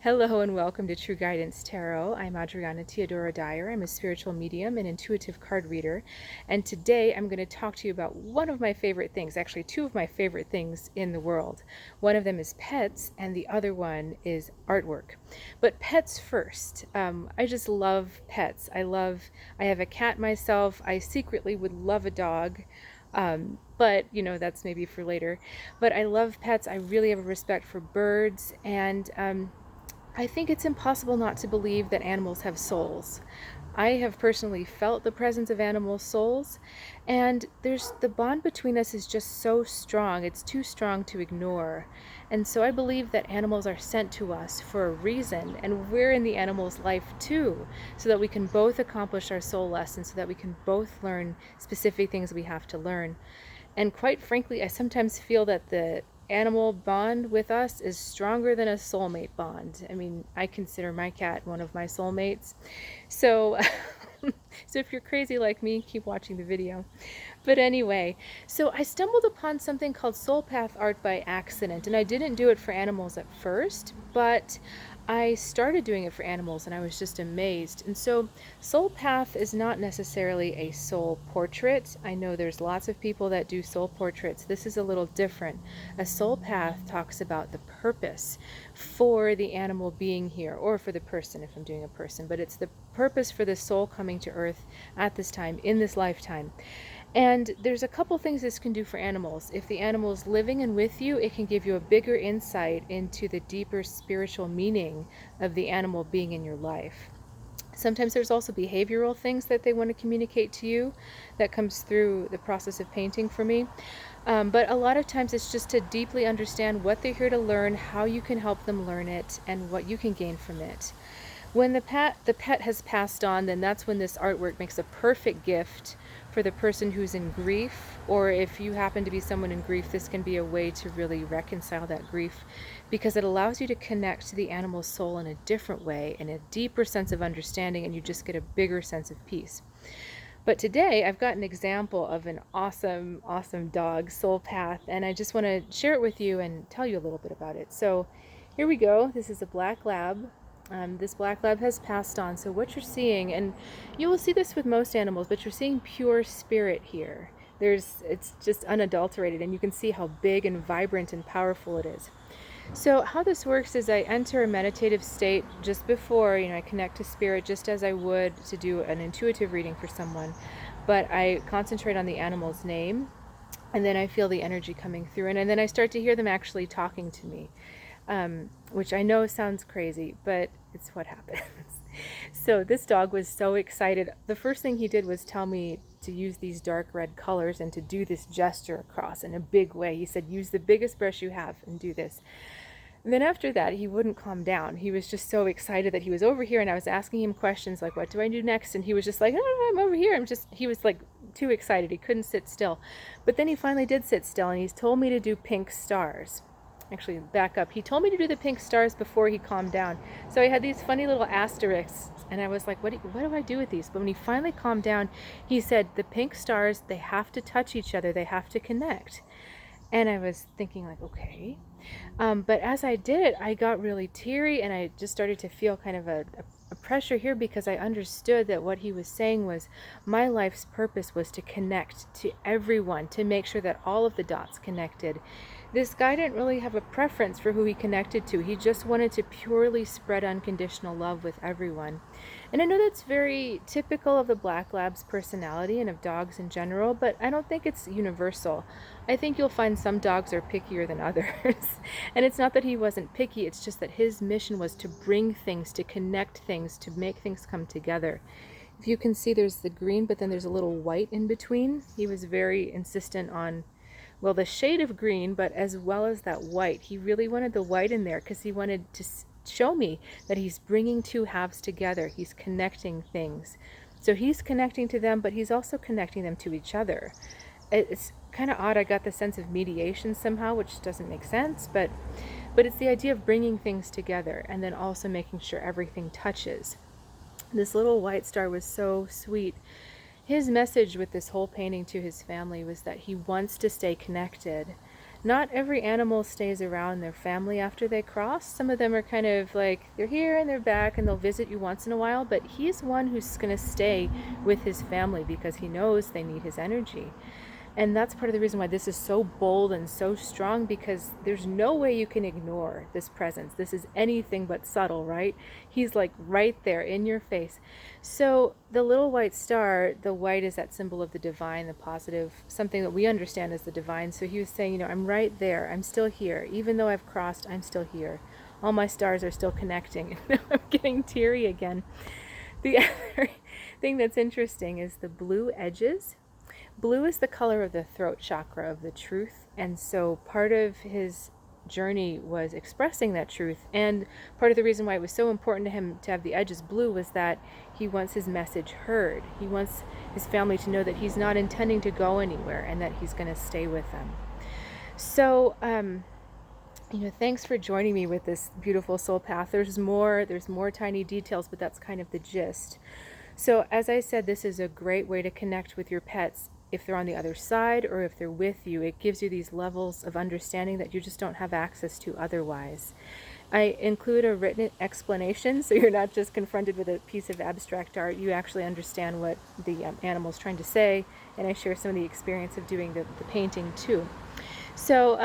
Hello and welcome to True Guidance Tarot. I'm Adriana Teodora Dyer. I'm a spiritual medium and intuitive card reader. And today I'm going to talk to you about one of my favorite things, actually two of my favorite things in the world. One of them is pets and the other one is artwork. But pets first. I just love pets. I have a cat myself. I secretly would love a dog. But that's maybe for later. But I love pets. I really have a respect for birds, and I think it's impossible not to believe that animals have souls. I have personally felt the presence of animal souls, and the bond between us is just so strong. It's too strong to ignore. And so I believe that animals are sent to us for a reason, and we're in the animal's life too, so that we can both accomplish our soul lessons, so that we can both learn specific things we have to learn. And quite frankly, I sometimes feel that the animal bond with us is stronger than a soulmate bond. I mean, I consider my cat one of my soulmates. So, so if you're crazy like me, keep watching the video. But anyway, so I stumbled upon something called SoulPath Art by accident, and I didn't do it for animals at first, but I started doing it for animals and I was just amazed. And so SoulPath is not necessarily a soul portrait. I know there's lots of people that do soul portraits. This is a little different. A soul path talks about the purpose for the animal being here, or for the person if I'm doing a person, but it's the purpose for the soul coming to earth at this time, in this lifetime. And there's a couple things this can do for animals. If the animal's living and with you, it can give you a bigger insight into the deeper spiritual meaning of the animal being in your life. Sometimes there's also behavioral things that they want to communicate to you that comes through the process of painting for me. But a lot of times it's just to deeply understand what they're here to learn, how you can help them learn it, and what you can gain from it. When the pet has passed on, then that's when this artwork makes a perfect gift for the person who's in grief, or if you happen to be someone in grief, this can be a way to really reconcile that grief, because it allows you to connect to the animal's soul in a different way, in a deeper sense of understanding, and you just get a bigger sense of peace. But today I've got an example of an awesome dog, SoulPath, and I just want to share it with you and tell you a little bit about it. So here we go. This is a black lab. This black lab has passed on, so what you're seeing, and you will see this with most animals, but you're seeing pure spirit here. It's just unadulterated, and you can see how big and vibrant and powerful it is. So how this works is I enter a meditative state just before, I connect to spirit just as I would to do an intuitive reading for someone, but I concentrate on the animal's name, and then I feel the energy coming through, and then I start to hear them actually talking to me. Which I know sounds crazy, but it's what happens. So this dog was so excited. The first thing he did was tell me to use these dark red colors and to do this gesture across in a big way. He said, use the biggest brush you have and do this. And then after that, he wouldn't calm down. He was just so excited that he was over here, and I was asking him questions like, what do I do next? And he was just like, no, I'm over here. He was like too excited. He couldn't sit still. But then he finally did sit still, and he's told me to do pink stars. Actually, back up. He told me to do the pink stars before he calmed down. So I had these funny little asterisks, and I was like, what do I do with these? But when he finally calmed down, he said, the pink stars, they have to touch each other. They have to connect. And I was thinking like, okay. But as I did it, I got really teary, and I just started to feel kind of a pressure here, because I understood that what he was saying was my life's purpose was to connect to everyone, to make sure that all of the dots connected. This guy didn't really have a preference for who he connected to. He just wanted to purely spread unconditional love with everyone. And I know that's very typical of the Black Lab's personality and of dogs in general, but I don't think it's universal. I think you'll find some dogs are pickier than others. And it's not that he wasn't picky, it's just that his mission was to bring things, to connect things, to make things come together. If you can see, there's the green, but then there's a little white in between. He was very insistent on, well, the shade of green, but as well as that white. He really wanted the white in there because he wanted to show me that he's bringing two halves together. He's connecting things. So he's connecting to them, but he's also connecting them to each other. It's kind of odd. I got the sense of mediation somehow, which doesn't make sense, but it's the idea of bringing things together and then also making sure everything touches. This little white star was so sweet. His message with this whole painting to his family was that he wants to stay connected, Not every animal stays around their family after they cross. Some of them are kind of like, they're here and they're back and they'll visit you once in a while, but he's one who's going to stay with his family because he knows they need his energy. And that's part of the reason why this is so bold and so strong, because there's no way you can ignore this presence. This is anything but subtle, right? He's like right there in your face. So the little white star, the white is that symbol of the divine, the positive, something that we understand as the divine. So he was saying, you know, I'm right there. I'm still here. Even though I've crossed, I'm still here. All my stars are still connecting. I'm getting teary again. The other thing that's interesting is the blue edges. Blue is the color of the throat chakra, of the truth, and so part of his journey was expressing that truth, and part of the reason why it was so important to him to have the edges blue was that he wants his message heard. He wants his family to know that he's not intending to go anywhere and that he's going to stay with them. So, you know, thanks for joining me with this beautiful soul path. There's more tiny details, but that's kind of the gist. So as I said, this is a great way to connect with your pets if they're on the other side or if they're with you. It gives you these levels of understanding that you just don't have access to otherwise. I include a written explanation, so you're not just confronted with a piece of abstract art. You actually understand what the animal's trying to say, and I share some of the experience of doing the painting too. So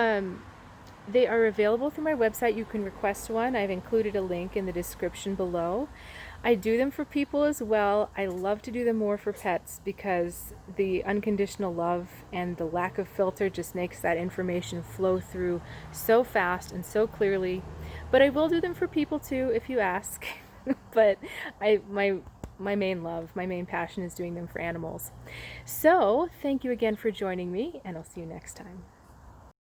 they are available through my website. You can request one. I've included a link in the description below. I do them for people as well. I love to do them more for pets because the unconditional love and the lack of filter just makes that information flow through so fast and so clearly. But I will do them for people too if you ask. But my main love, my main passion is doing them for animals. So thank you again for joining me, and I'll see you next time.